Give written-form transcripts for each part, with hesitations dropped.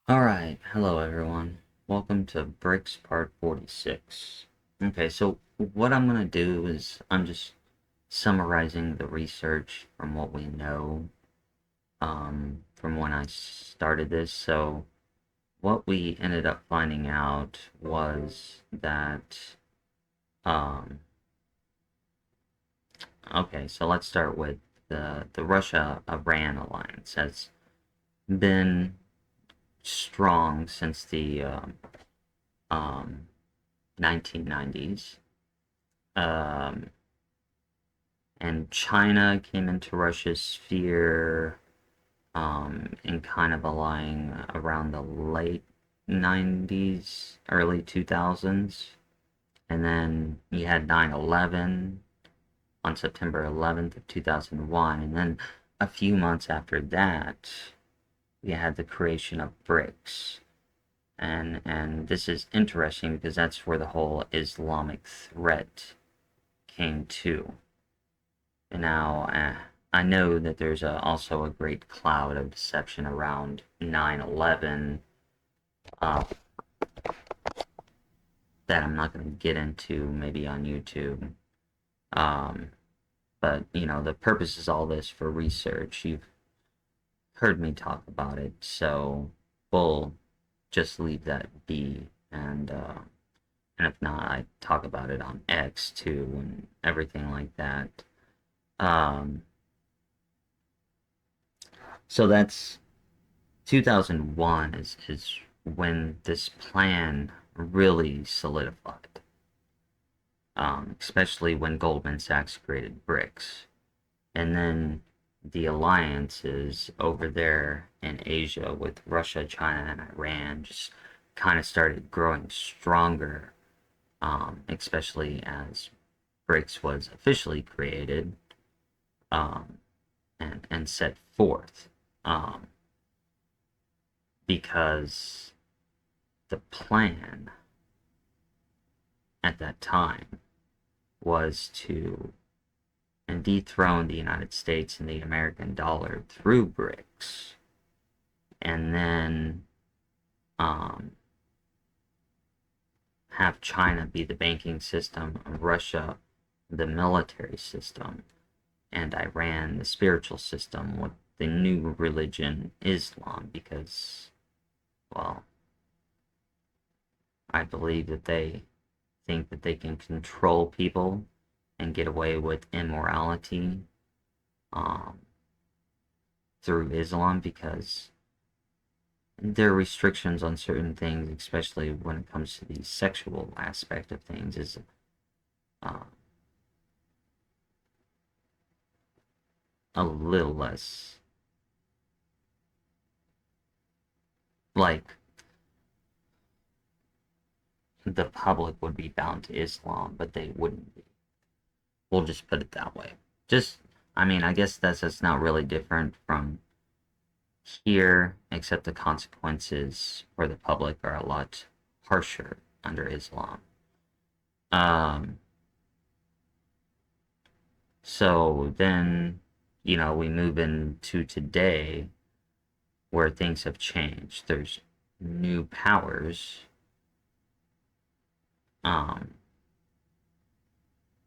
Alright, hello everyone. Welcome to Brics Part 46. Okay, so what I'm gonna do is I'm just summarizing the research from what we know from when I started this. So what we ended up finding out was that um, okay, so let's start with the Russia-Iran alliance has been strong since the um, 1990s. Um, and China came into Russia's sphere in kind of a line around the late 90s, early 2000s. And then you had 9/11 on September 11th of 2001. And then a few months after that, we had the creation of Brics. And this is interesting because that's where the whole Islamic threat came to. Now, I know that there's also a great cloud of deception around 9/11 uh, that I'm not going to get into maybe on YouTube. Um, but, you know, the purpose is all this for research. You've heard me talk about it, so we'll just leave that be. And if not, I talk about it on X too and everything like that. Um, so that's 2001 is when this plan really solidified, especially when Goldman Sachs created Brics. And then the alliances over there in Asia with Russia, China, and Iran just kind of started growing stronger, especially as Brics was officially created um, and set forth. Um, because the plan at that time was to dethrone the United States and the American dollar through Brics, and then um, have China be the banking system, Russia the military system, and Iran the spiritual system with the new religion, Islam, because, well, I believe that they think that they can control people and get away with immorality um, through Islam because there are restrictions on certain things, especially when it comes to the sexual aspect of things, is uh, a little less like the public would be bound to Islam, but they wouldn't be. We'll just put it that way. Just, I mean, I guess that's not really different from here, except the consequences for the public are a lot harsher under Islam. Um, so then, you know, we move into today where things have changed. There's new powers um,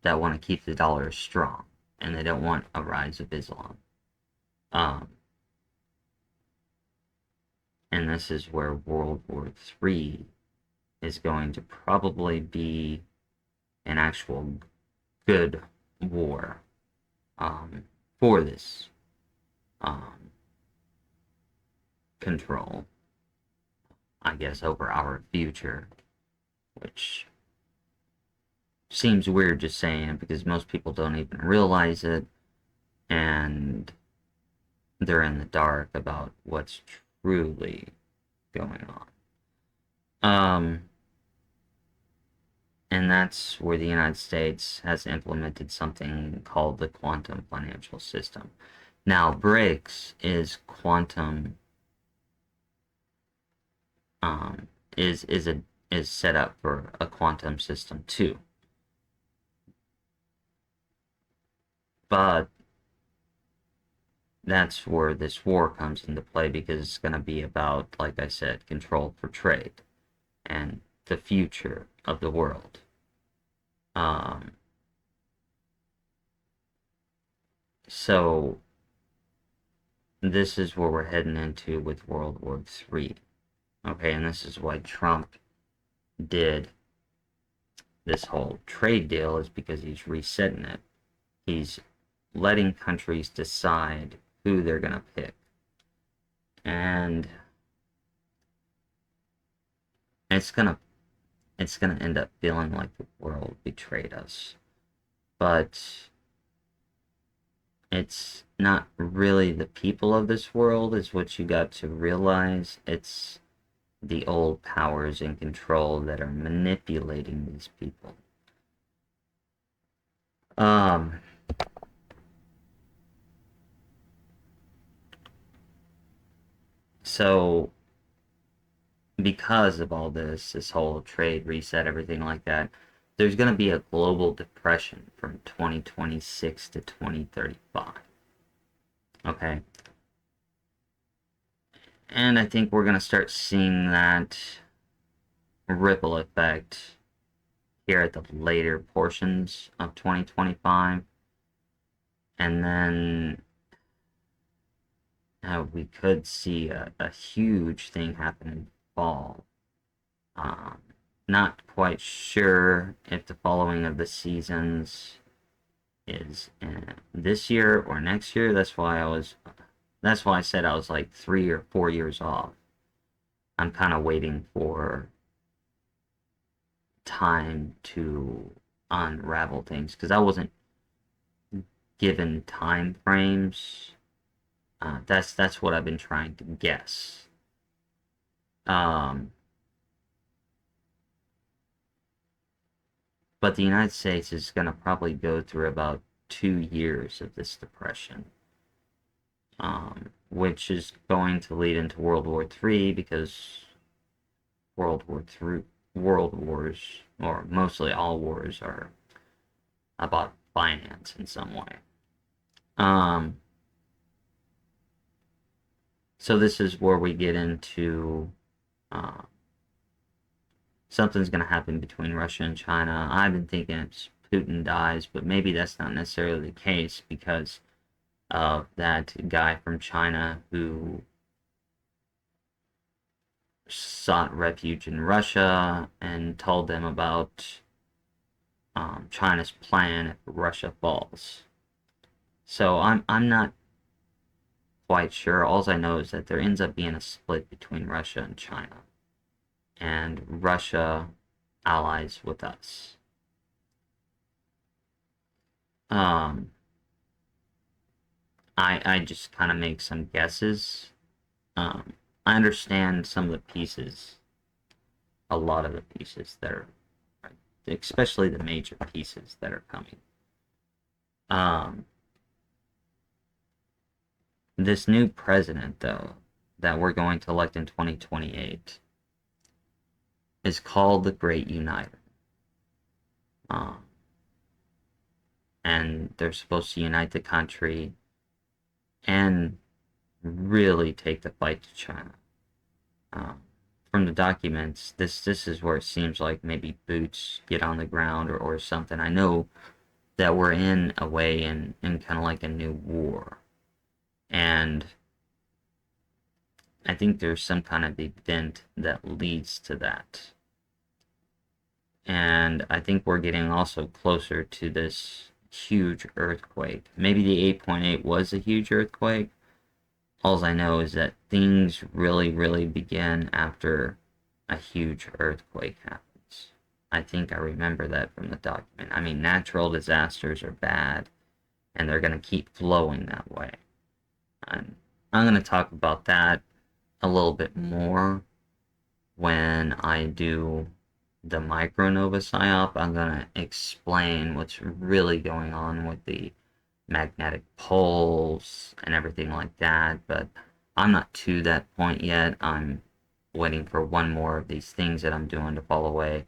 that want to keep the dollar strong, and they don't want a rise of Islam. Um, and this is where World War III is going to probably be an actual good war um, for this um, control, I guess, over our future, which seems weird just saying it because most people don't even realize it and they're in the dark about what's truly going on. And that's where the United States has implemented something called the quantum financial system. Now, BRICS is quantum um, is a is set up for a quantum system too. But that's where this war comes into play, because it's going to be about, like I said, control for trade and the future of the world. Um, so this is where we're heading into with World War III. Okay, and this is why Trump did this whole trade deal, is because he's resetting it. He's letting countries decide who they're going to pick. And it's going to end up feeling like the world betrayed us. But it's not really the people of this world, is what you got to realize. It's the old powers in control that are manipulating these people. Um, so because of all this whole trade reset, everything like that, there's going to be a global depression from 2026 to 2035. Okay? And I think we're going to start seeing that ripple effect here at the later portions of 2025. And then we could see a huge thing happen in fall. Um, Not quite sure if the following of the seasons is this year or next year. That's why I said I was like 3 or 4 years off. I'm kind of waiting for time to unravel things, because I wasn't given time frames. That's what I've been trying to guess. Um, but the United States is going to probably go through about 2 years of this depression, which is going to lead into World War III, because World Wars, or mostly all wars, are about finance in some way. Um, so this is where we get into uh, something's going to happen between Russia and China. I've been thinking it's Putin dies, but maybe that's not necessarily the case, because of that guy from China who sought refuge in Russia and told them about China's plan if Russia falls. So I'm not quite sure. All I know is that there ends up being a split between Russia and China, and Russia allies with us. Um, I just kind of make some guesses. I understand some of the pieces, a lot of the pieces that are, especially the major pieces that are coming. Um, this new president, though, that we're going to elect in 2028 is called the Great Uniter. Um, and they're supposed to unite the country and really take the fight to China. From the documents, this is where it seems like maybe boots get on the ground, or something. I know that we're in a way in kind of like a new war, and I think there's some kind of event that leads to that. And I think we're getting also closer to this huge earthquake. Maybe the 8.8 was a huge earthquake. All I know is that things really, really begin after a huge earthquake happens. I think I remember that from the document. I mean, natural disasters are bad, and they're going to keep flowing that way. And I'm going to talk about that a little bit more when I do the micronova psyop. I'm going to explain what's really going on with the magnetic poles and everything like that, but I'm not to that point yet. I'm waiting for one more of these things that I'm doing to fall away,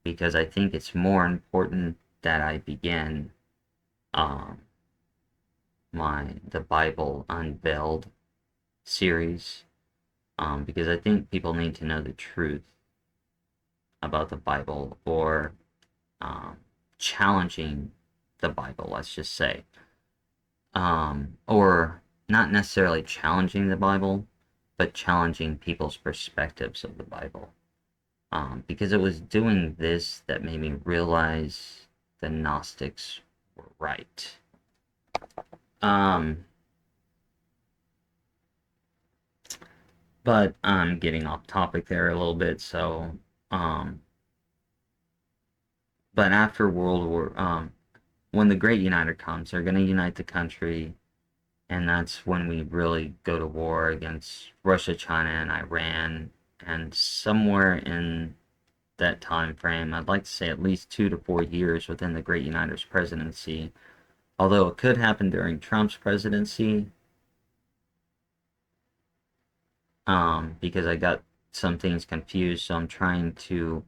because I think it's more important that I begin the Bible Unveiled series, because I think people need to know the truth about the Bible, or um, challenging the Bible, let's just say, or not necessarily challenging the Bible, but challenging people's perspectives of the Bible. Because it was doing this that made me realize the Gnostics were right. Um, but I'm getting off topic there a little bit, so, um, but after when the Great Uniter comes, they're going to unite the country, and that's when we really go to war against Russia, China, and Iran. And somewhere in that time frame, I'd like to say at least 2 to 4 years within the Great Uniter's presidency, although it could happen during Trump's presidency, because I got some things confused, so I'm trying to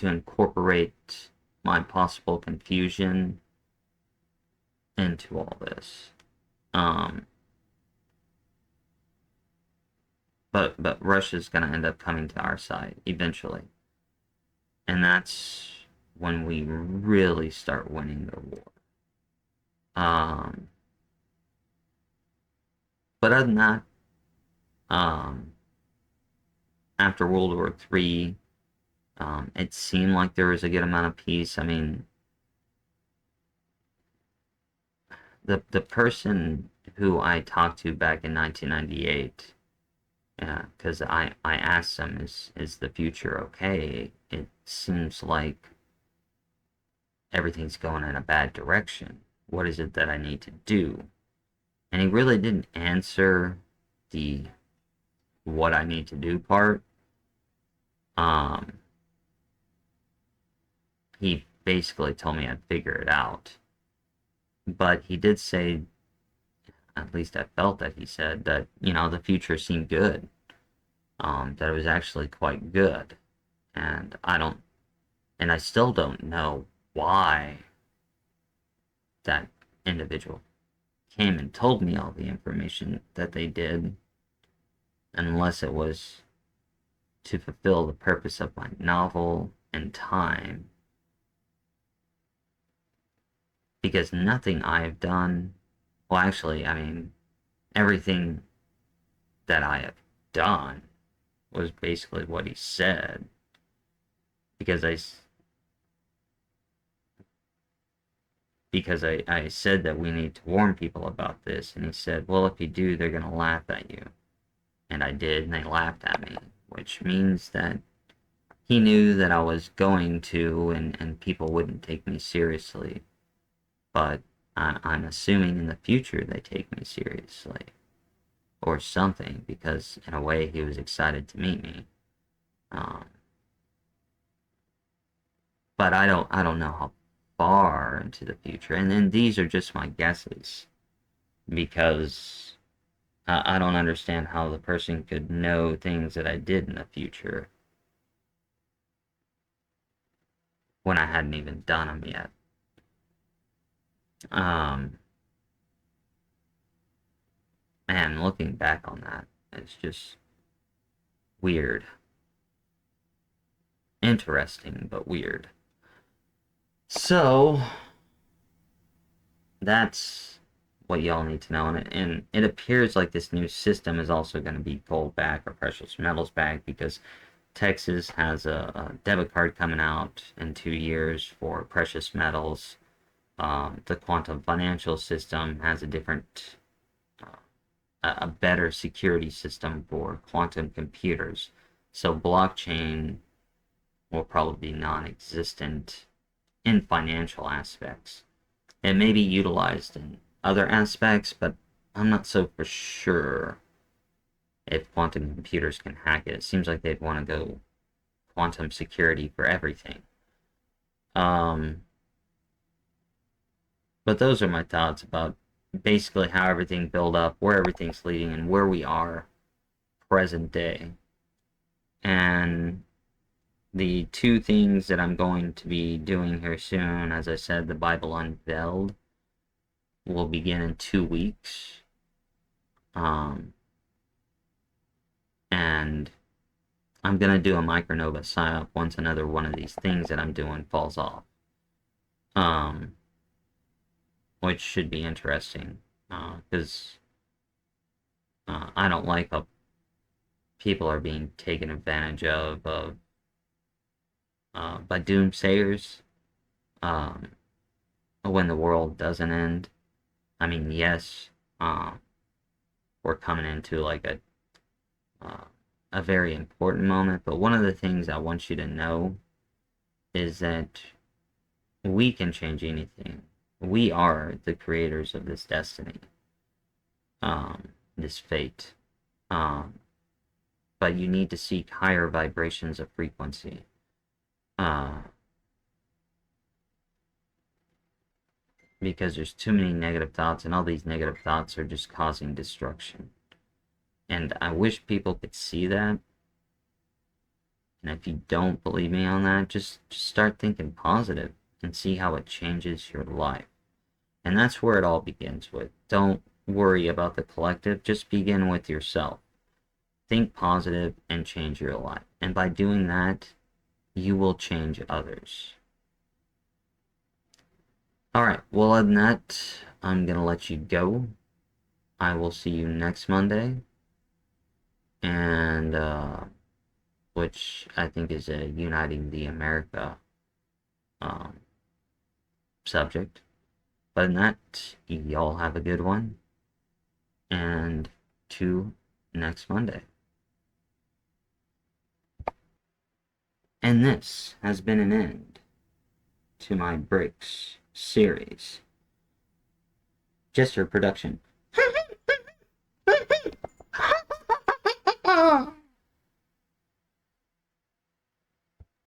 incorporate my possible confusion into all this. Um, but Russia's gonna end up coming to our side eventually, and that's when we really start winning the war. Um, but other than that, um, after World War III, it seemed like there was a good amount of peace. I mean, the person who I talked to back in 1998, because I asked him, is the future okay? It seems like everything's going in a bad direction. What is it that I need to do? And he really didn't answer the what I need to do part. Um, he basically told me I'd figure it out. But he did say, at least I felt that he said that, the future seemed good. That it was actually quite good. And I still don't know why that individual came and told me all the information that they did, unless it was to fulfill the purpose of my novel and time. Because nothing I have done, well, actually, I mean, everything that I have done was basically what he said. Because I said that we need to warn people about this, and he said, well, if you do, they're going to laugh at you. And I did, and they laughed at me, which means that he knew that I was going to, and people wouldn't take me seriously. But I'm assuming in the future they take me seriously. Or something, because in a way he was excited to meet me. Um, but I don't know how far into the future. And then these are just my guesses, because I don't understand how the person could know things that I did in the future when I hadn't even done them yet. Um, and looking back on that, it's just weird. Interesting, but weird. So, that's what y'all need to know. And it appears like this new system is also going to be gold back or precious metals back, because Texas has a debit card coming out in 2 years for precious metals. The quantum financial system has a better security system for quantum computers. So blockchain will probably be non-existent in financial aspects. It may be utilized in other aspects, but I'm not so for sure if quantum computers can hack it. It seems like they'd want to go quantum security for everything. But those are my thoughts about basically how everything built up, where everything's leading, and where we are present day. And the two things that I'm going to be doing here soon, as I said, the Bible Unveiled will begin in 2 weeks. And I'm going to do a micronova psyop once another one of these things that I'm doing falls off. Um, which should be interesting. Because I don't like how people are being taken advantage of by doomsayers um, when the world doesn't end. I mean, yes, we're coming into like uh, a very important moment, but one of the things I want you to know is that we can change anything. We are the creators of this destiny, this fate. Um, but you need to seek higher vibrations of frequency. Uh, because there's too many negative thoughts, and all these negative thoughts are just causing destruction. And I wish people could see that. And if you don't believe me on that, just start thinking positive and see how it changes your life. And that's where it all begins with. Don't worry about the collective, just begin with yourself. Think positive and change your life. And by doing that, you will change others. Alright, well, other than that, I'm going to let you go. I will see you next Monday. And, which I think is a Uniting the America um, subject. But in that, y'all have a good one. And to next Monday. And this has been an end to my Brics series. Gesture Production.